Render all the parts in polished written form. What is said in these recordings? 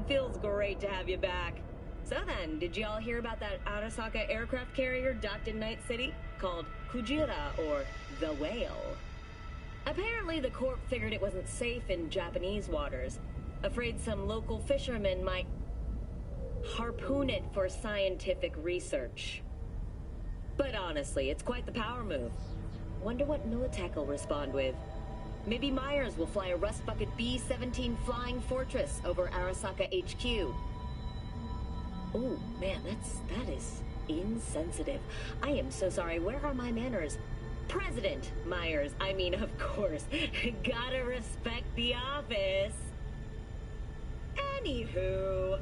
Feels great to have you back. So then, did y'all hear about that Arasaka aircraft carrier docked in Night City? Called Kujira, or the Whale. Apparently the Corp figured it wasn't safe in Japanese waters. Afraid some local fishermen might harpoon it for scientific research. But honestly, it's quite the power move. Wonder what Militech will respond with. Maybe Myers will fly a Rust Bucket B-17 Flying Fortress over Arasaka HQ. Oh, man, that is insensitive. I am so sorry. Where are my manners? President Myers. I mean, of course. Gotta respect the office. Anywho...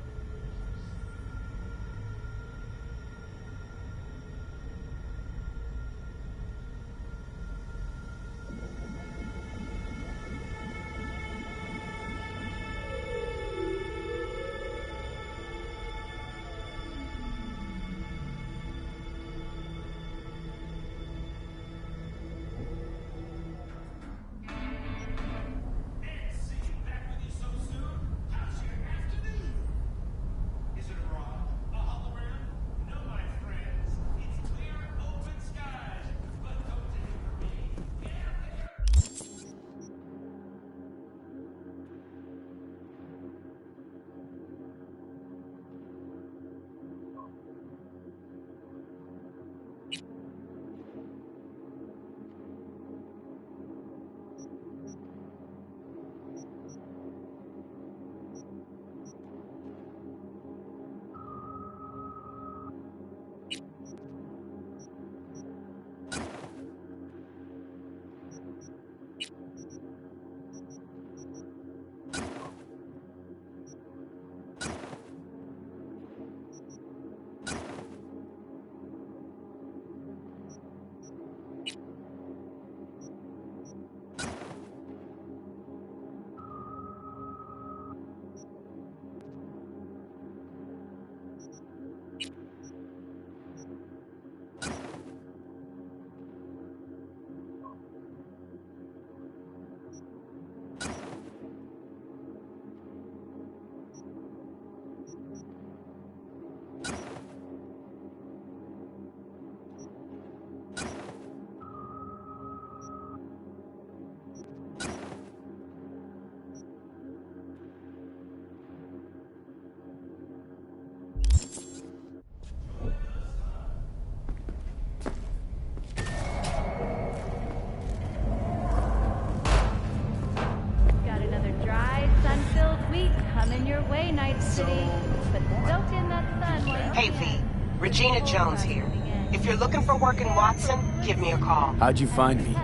Regina Jones here. If you're looking for work in Watson, give me a call. How'd you find me?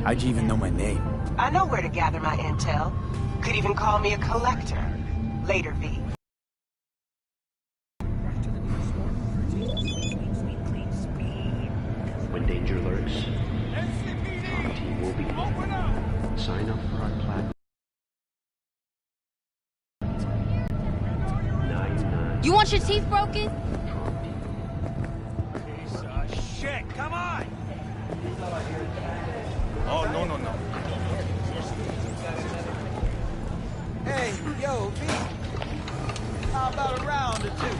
How'd you even know my name? I know where to gather my intel. Could even call me a collector. Later, V. When danger lurks, our team will be here. Sign up for our platform. You want your teeth broken? Shit, come on! Oh, no. Hey, yo, V. How about a round or two?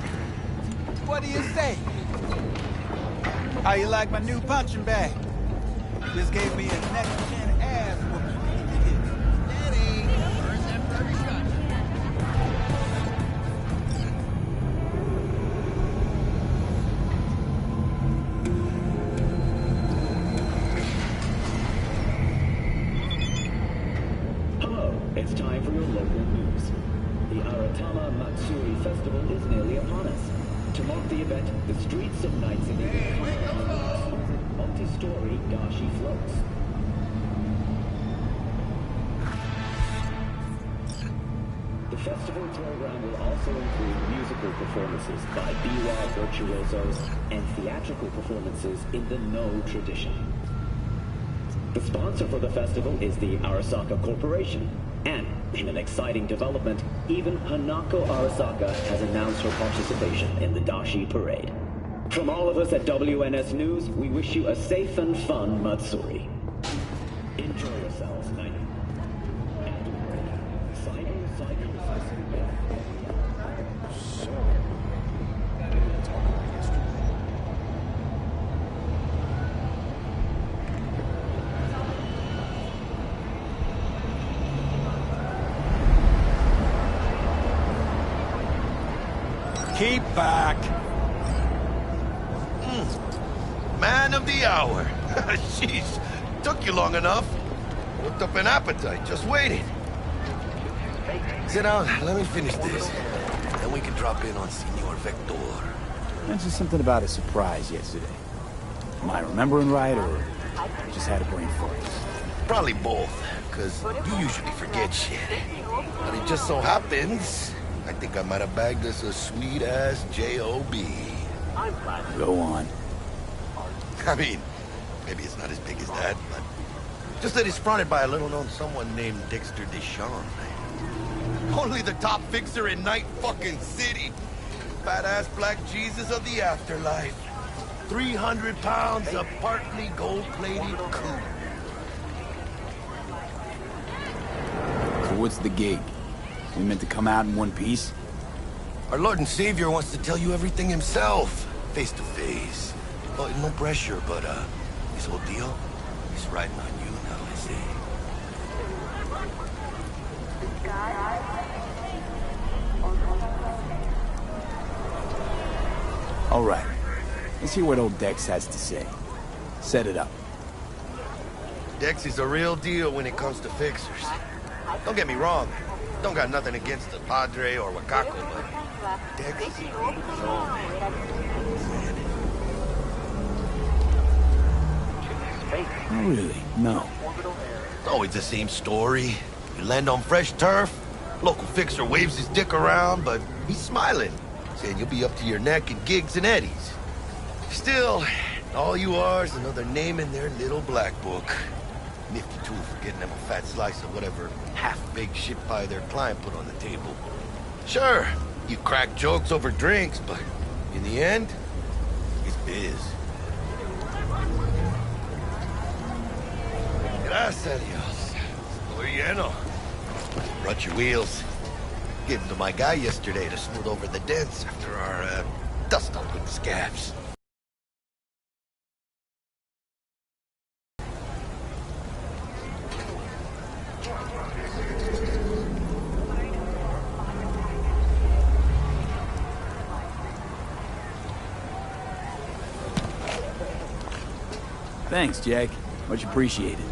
What do you say? How you like my new punching bag? Just gave me a next-gen ass whooping. Daddy! Burn that bloody shot. It's time for your local news. The Aratama Matsuri Festival is nearly upon us. To mark the event, the streets of Night City multi-story dashi floats. The festival program will also include musical performances by biwa virtuosos and theatrical performances in the No tradition. The sponsor for the festival is the Arasaka Corporation. And, in an exciting development, even Hanako Arasaka has announced her participation in the Dashi Parade. From all of us at WNS News, we wish you a safe and fun Matsuri. Enjoy yourselves, night. And cyber psychosis. Keep back. Man of the hour. Jeez, took you long enough. Worked up an appetite, just waiting. Sit down, let me finish this. Then we can drop in on Senor Vector. You mentioned something about a surprise yesterday. Am I remembering right, or I just had a brain fart? Probably both, because you usually forget shit. But it just so happens, I think I might have bagged us a sweet-ass J.O.B. Go on. I mean, maybe it's not as big as that, but just that it's fronted by a little-known someone named Dexter Deshawn. Only the top fixer in Night fucking City. Badass black Jesus of the afterlife. 300 pounds of partly gold-plated cool. So what's the gig? We meant to come out in one piece? Our Lord and Savior wants to tell you everything himself, face to face. Oh, no pressure, but this whole deal is riding on you now, I see. All right. Let's hear what old Dex has to say. Set it up. Dex is a real deal when it comes to fixers. Don't get me wrong. Don't got nothing against the Padre or Wakako, but Dex is Not really, no. It's always the same story. You land on fresh turf, local fixer waves his dick around, but he's smiling, saying you'll be up to your neck in gigs and eddies. Still, all you are is another name in their little black book. Nifty tool for getting them a fat slice of whatever half-baked shit pie their client put on the table. Sure, you crack jokes over drinks, but in the end, it's biz. Gracias, Dios. Estoy lleno. Brought your wheels. Gave them to my guy yesterday to smooth over the dents after our, dust-up with the scabs. Thanks, Jack. Much appreciated.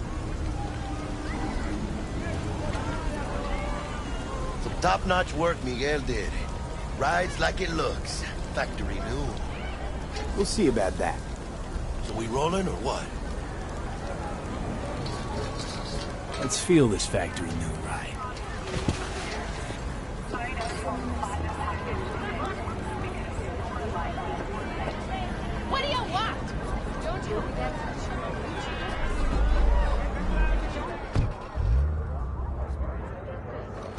Some top-notch work Miguel did. Rides like it looks. Factory new. We'll see about that. So we rolling or what? Let's feel this factory new ride. What do you want? Don't you forget.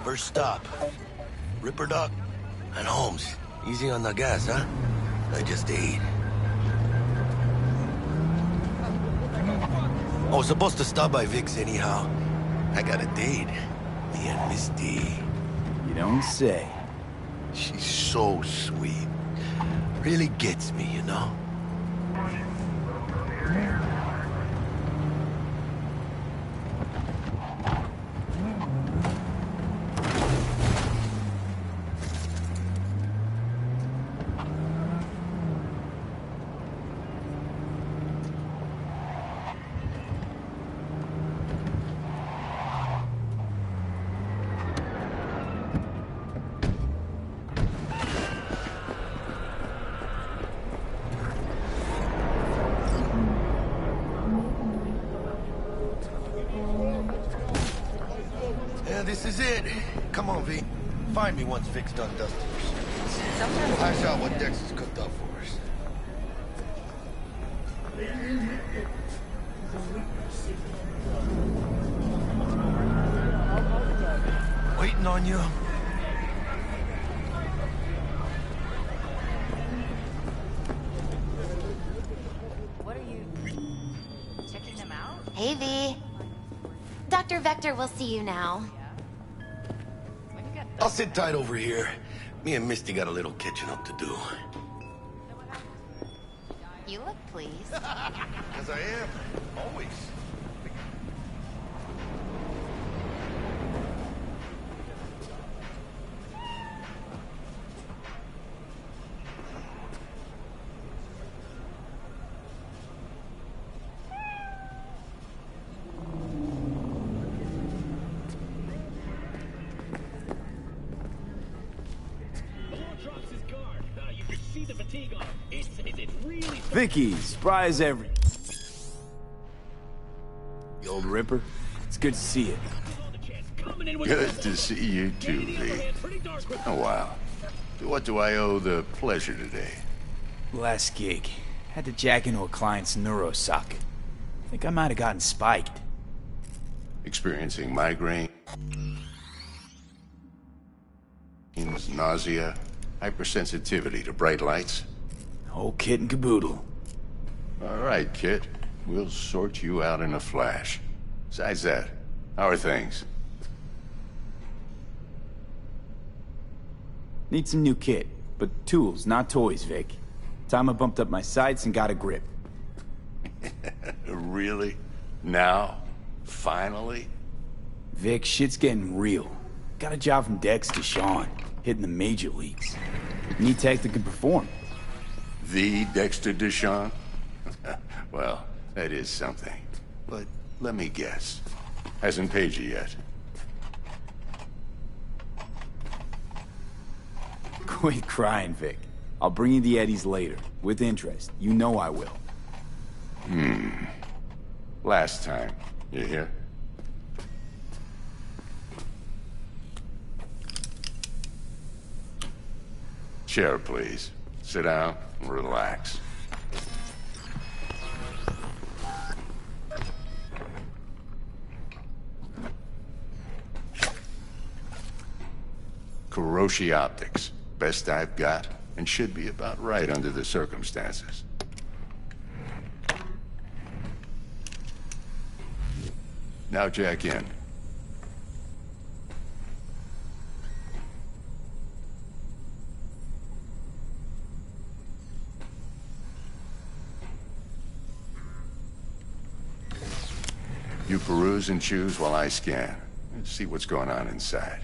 First stop. Ripper Duck and Holmes. Easy on the gas, huh? I just ate. I was supposed to stop by Vic's anyhow. I got a date. Me and Misty. You don't say. She's so sweet. Really gets me, you know? Yeah, this is it. Come on, V. Find me once Vic's done dusting her shit. Hash out what Dex has cooked up for us. Waiting on you. What are you checking them out? Hey, V. Dr. Vector will see you now. I'll sit tight over here. Me and Misty got a little catching up to do. You look pleased. As I am, always. Vicky, surprise every... The old Ripper? It's good to see you. Good to see you too, V. It's been a while. To what do I owe the pleasure today? Last gig. Had to jack into a client's neurosocket. Think I might have gotten spiked. Experiencing migraine, nausea, hypersensitivity to bright lights? Whole kit and caboodle. All right, kid. We'll sort you out in a flash. Besides that, how are things? Need some new kit, but tools, not toys, Vic. Time I bumped up my sights and got a grip. Really? Now? Finally? Vic, shit's getting real. Got a job from Dex to Sean, hitting the major leagues. Need tech that can perform. The Dexter Deshawn? Well, that is something. But let me guess. Hasn't paid you yet. Quit crying, Vic. I'll bring you the eddies later, with interest. You know I will. Last time. You hear? Chair, please. Sit down and relax. Kuroshi Optics. Best I've got, and should be about right under the circumstances. Now jack in. You peruse and choose while I scan. Let's see what's going on inside.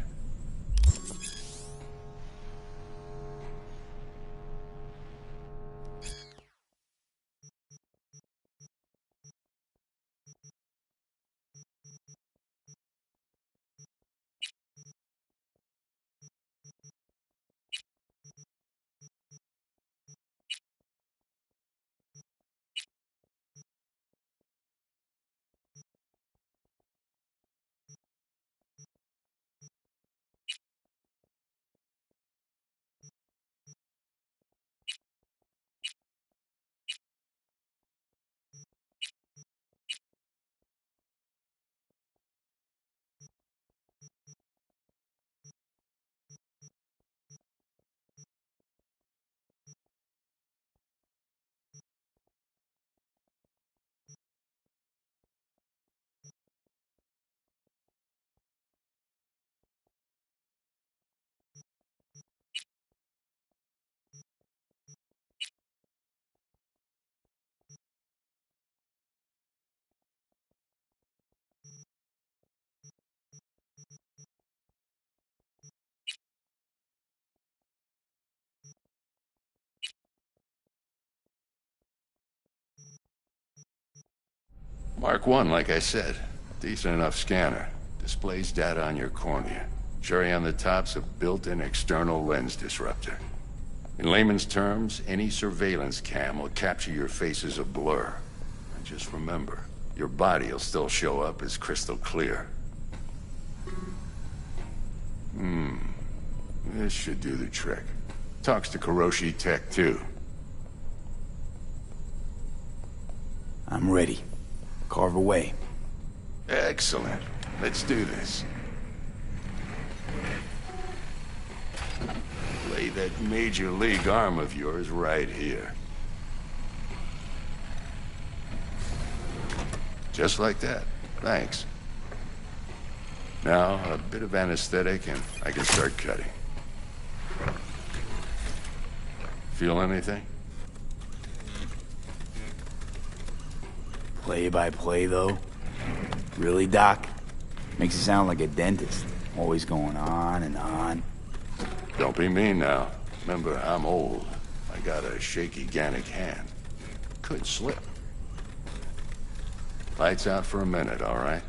Mark 1, like I said. Decent enough scanner. Displays data on your cornea. Cherry on the top's a built-in external lens disruptor. In layman's terms, any surveillance cam will capture your face as a blur. And just remember, your body will still show up as crystal clear. This should do the trick. Talks to Kuroshi Tech, too. I'm ready. Carve away. Excellent. Let's do this. Lay that major league arm of yours right here. Just like that. Thanks. Now, a bit of anesthetic and I can start cutting. Feel anything? Play-by-play, though? Really, Doc? Makes you sound like a dentist. Always going on and on. Don't be mean now. Remember, I'm old. I got a shaky Gannic hand. Could slip. Lights out for a minute, all right?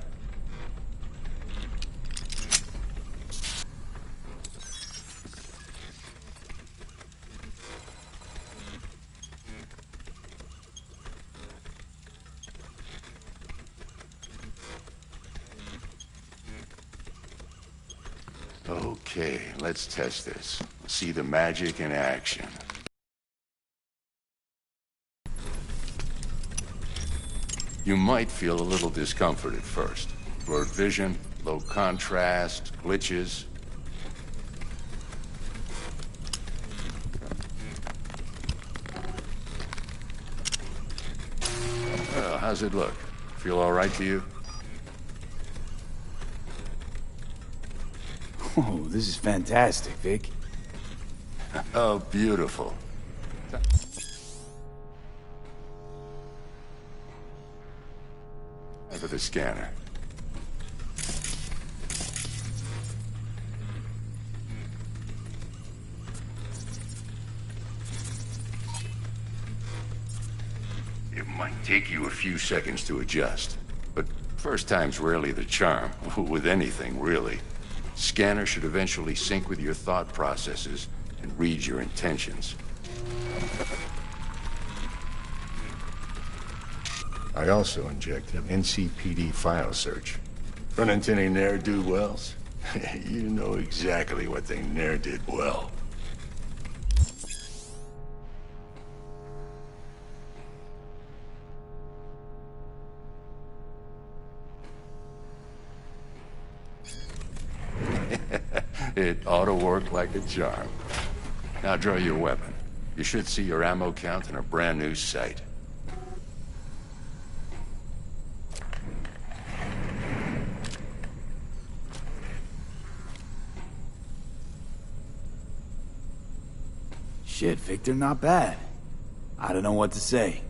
Okay, let's test this. See the magic in action. You might feel a little discomfort at first. Blurred vision, low contrast, glitches. Well, how's it look? Feel all right to you? Oh, this is fantastic, Vic. Oh, beautiful. For the scanner. It might take you a few seconds to adjust, but first time's rarely the charm, with anything, really. Scanner should eventually sync with your thought processes and read your intentions. I also injected NCPD file search. Run into any ne'er-do-wells? You know exactly what they ne'er did well. It ought to work like a charm. Now draw your weapon. You should see your ammo count in a brand new sight. Shit, Victor, not bad. I don't know what to say.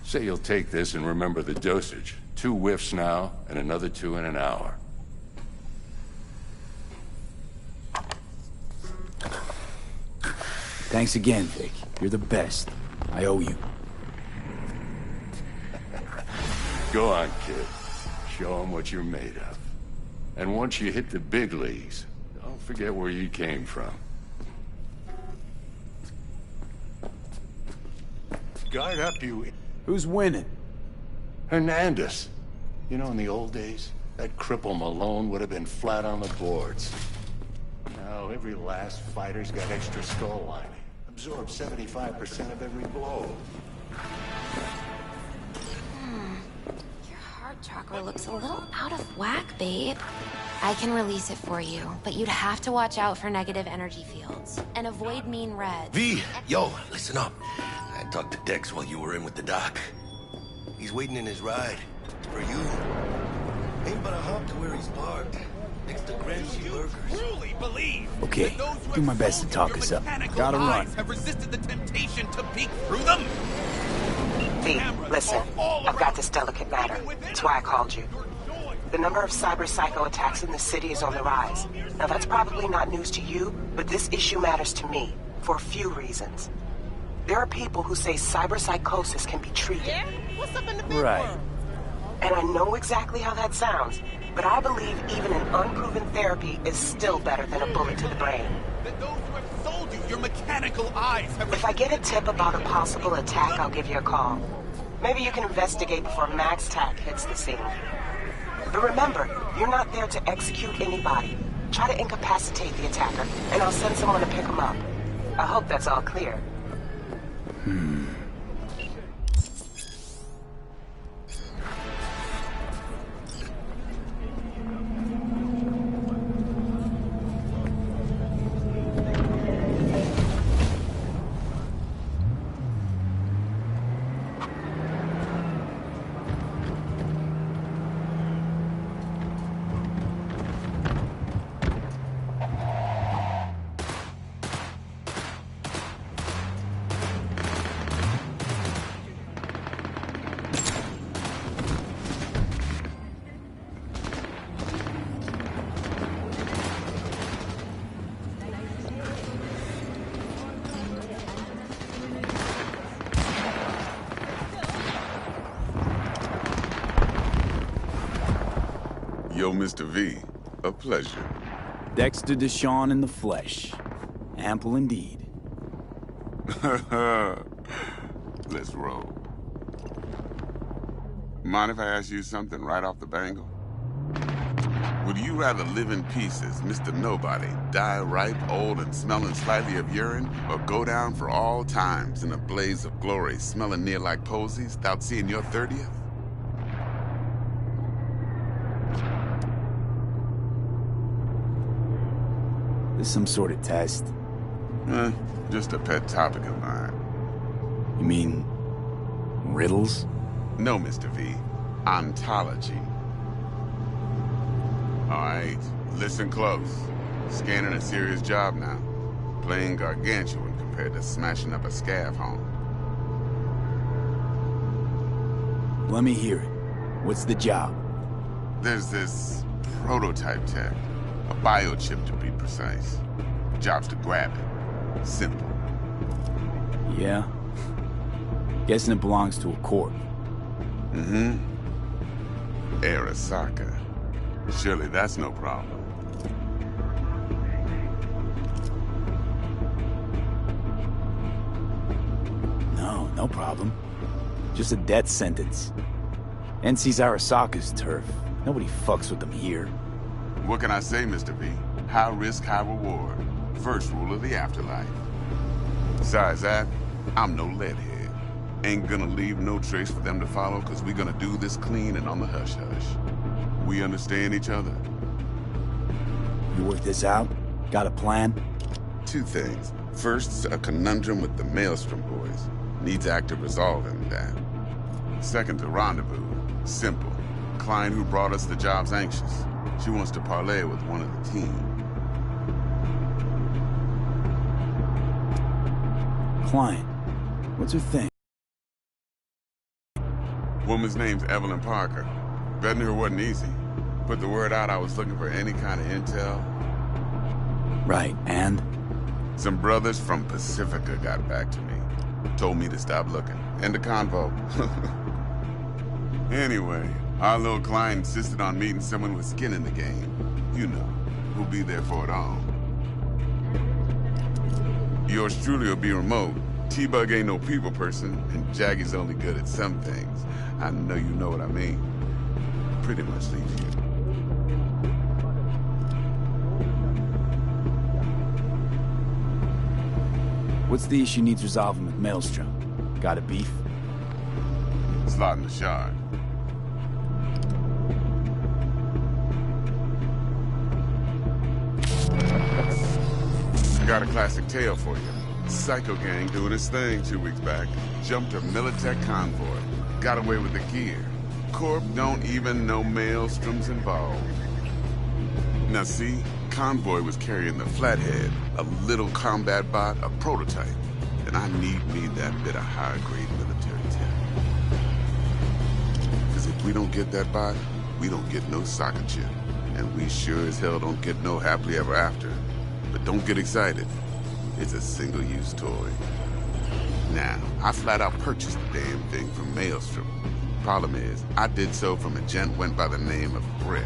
Say you'll take this and remember the dosage. 2 whiffs now, and another 2 in an hour. Thanks again, Vic. You're the best. I owe you. Go on, kid. Show them what you're made of. And once you hit the big leagues, don't forget where you came from. Guard up, you... Who's winning? Hernandez. You know, in the old days, that cripple Malone would have been flat on the boards. Now, every last fighter's got extra skull lining. Absorbs 75% of every blow. Your heart chakra looks a little out of whack, babe. I can release it for you, but you'd have to watch out for negative energy fields. And avoid mean reds. V, yo, listen up. I talked to Dex while you were in with the doc. He's waiting in his ride. For you. Ain't but a hop to where he's parked. Next to Grancy Burgers. Truly believe Okay, do my best to talk us up. Gotta run. have resisted the temptation to peek through them? V, listen. I've got this delicate matter. That's why I called you. The number of cyber-psycho attacks in the city is on the rise. Now, that's probably not news to you, but this issue matters to me for a few reasons. There are people who say cyberpsychosis can be treated. Yeah? What's up in the big Right. world? And I know exactly how that sounds, but I believe even an unproven therapy is still better than a bullet to the brain. That those who have sold you your mechanical eyes have... If I get a tip about a possible attack, I'll give you a call. Maybe you can investigate before Max Tack hits the scene. But remember, you're not there to execute anybody. Try to incapacitate the attacker, and I'll send someone to pick him up. I hope that's all clear. Yo, Mr. V. A pleasure. Dexter Deshawn in the flesh. Ample indeed. Let's roll. Mind if I ask you something right off the bangle? Would you rather live in pieces, Mr. Nobody, die ripe, old, and smelling slightly of urine, or go down for all times in a blaze of glory, smelling near like posies, without seeing your 30th? This some sort of test? Just a pet topic of mine. You mean... riddles? No, Mr. V. Ontology. Alright, listen close. Scanning a serious job now. Playing gargantuan compared to smashing up a scav home. Let me hear it. What's the job? There's this prototype tech. A biochip to be precise. Job's to grab it. Simple. Yeah? Guessing it belongs to a corp. Mm-hmm. Arasaka. Surely that's no problem. No problem. Just a death sentence. NC's Arasaka's turf. Nobody fucks with them here. What can I say, Mr. V? High risk, high reward. First rule of the afterlife. Besides that, I'm no leadhead. Ain't gonna leave no trace for them to follow, cause we gonna do this clean and on the hush-hush. We understand each other? You work this out? Got a plan? Two things. First, a conundrum with the Maelstrom boys. Needs active resolving that. Second, a rendezvous. Simple. Client who brought us the job's anxious. She wants to parlay with one of the team. Client? What's her thing? Woman's name's Evelyn Parker. Betting her wasn't easy. Put the word out I was looking for any kind of intel. Right, and? Some brothers from Pacifica got back to me. Told me to stop looking. End of convo. Anyway, our little client insisted on meeting someone with skin in the game. You know, who'll be there for it all. Yours truly will be remote. T-Bug ain't no people person, and Jaggy's only good at some things. I know you know what I mean. Pretty much leaves you. What's the issue needs resolving with Maelstrom? Got a beef? Slot in the shard. Got a classic tale for you. Psycho gang doing his thing 2 weeks back. Jumped a Militech convoy. Got away with the gear. Corp don't even know Maelstrom's involved. Now see, convoy was carrying the Flathead, a little combat bot, a prototype. And I need me that bit of high-grade military tech. Because if we don't get that bot, we don't get no soccer chip. And we sure as hell don't get no happily ever after. But don't get excited. It's a single-use toy. Now, I flat out purchased the damn thing from Maelstrom. Problem is, I did so from a gent went by the name of Brick.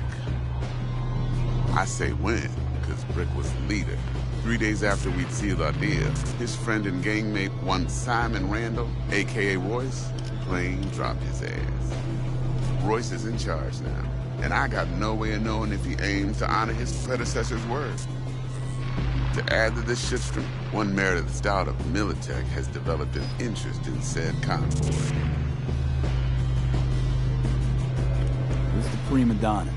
I say when, because Brick was the leader. 3 days after we'd sealed our deal, his friend and gangmate, one Simon Randall, a.k.a. Royce, plain dropped his ass. Royce is in charge now, and I got no way of knowing if he aims to honor his predecessor's word. To add to this shitstorm, one merit of the style of Militech has developed an interest in said convoy. Who's the prima donna?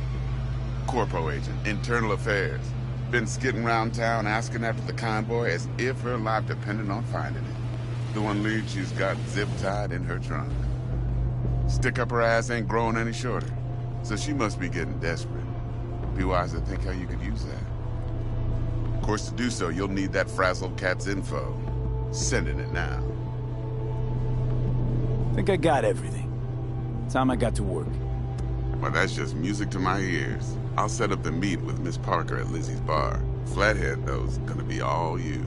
Corpo agent, internal affairs. Been skidding around town asking after the convoy as if her life depended on finding it. The one lead she's got zip-tied in her trunk. Stick up her ass ain't growing any shorter, so she must be getting desperate. Be wise to think how you could use that. Of course, to do so, you'll need that frazzled cat's info. Sending it now. Think I got everything. Time I got to work. Well, that's just music to my ears. I'll set up the meet with Miss Parker at Lizzie's bar. Flathead, though, is gonna be all you.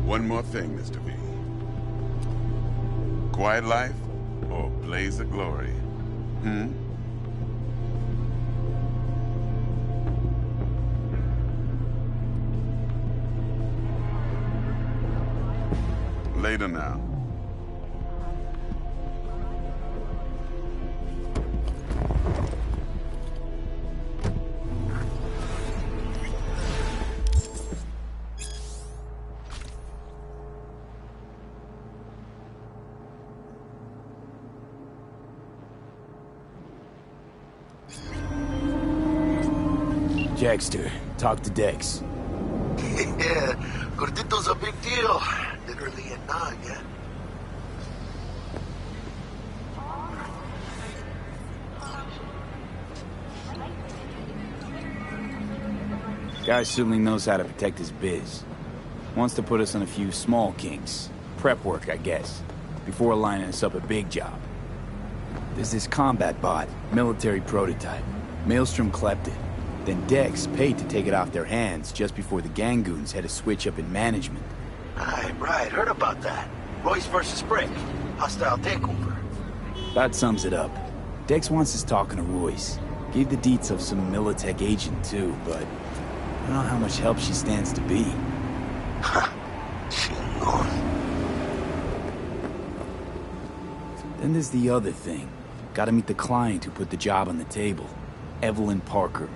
One more thing, Mr. V. Quiet life or blaze of glory? Later now. Jackster, talk to Dex. Yeah, Gordito's a big deal. Literally at 9, yeah? Guy certainly knows how to protect his biz. Wants to put us on a few small kinks. Prep work, I guess. Before lining us up a big job. There's this combat bot, military prototype. Maelstrom clept it. Then Dex paid to take it off their hands just before the Gangoons had a switch up in management. Right, heard about that. Royce versus Brick. Hostile takeover. That sums it up. Dex wants us talking to Royce. Gave the deets of some Militech agent too, but I don't know how much help she stands to be. Then there's the other thing. Gotta meet the client who put the job on the table. Evelyn Parker.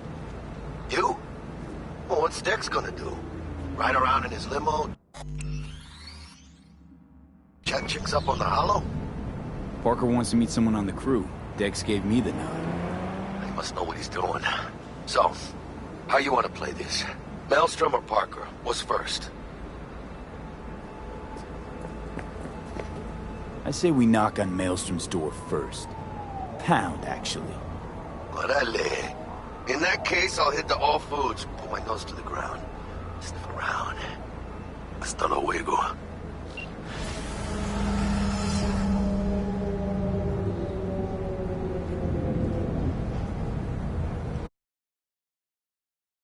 You? Well, what's Dex gonna do? Ride around in his limo? Chat chicks up on the hollow? Parker wants to meet someone on the crew. Dex gave me the nod. He must know what he's doing. So, how you want to play this? Maelstrom or Parker? What's first? I say we knock on Maelstrom's door first. Pound, actually. Orale. In that case, I'll hit the all foods, put my nose to the ground. Sniff around. Hasta luego.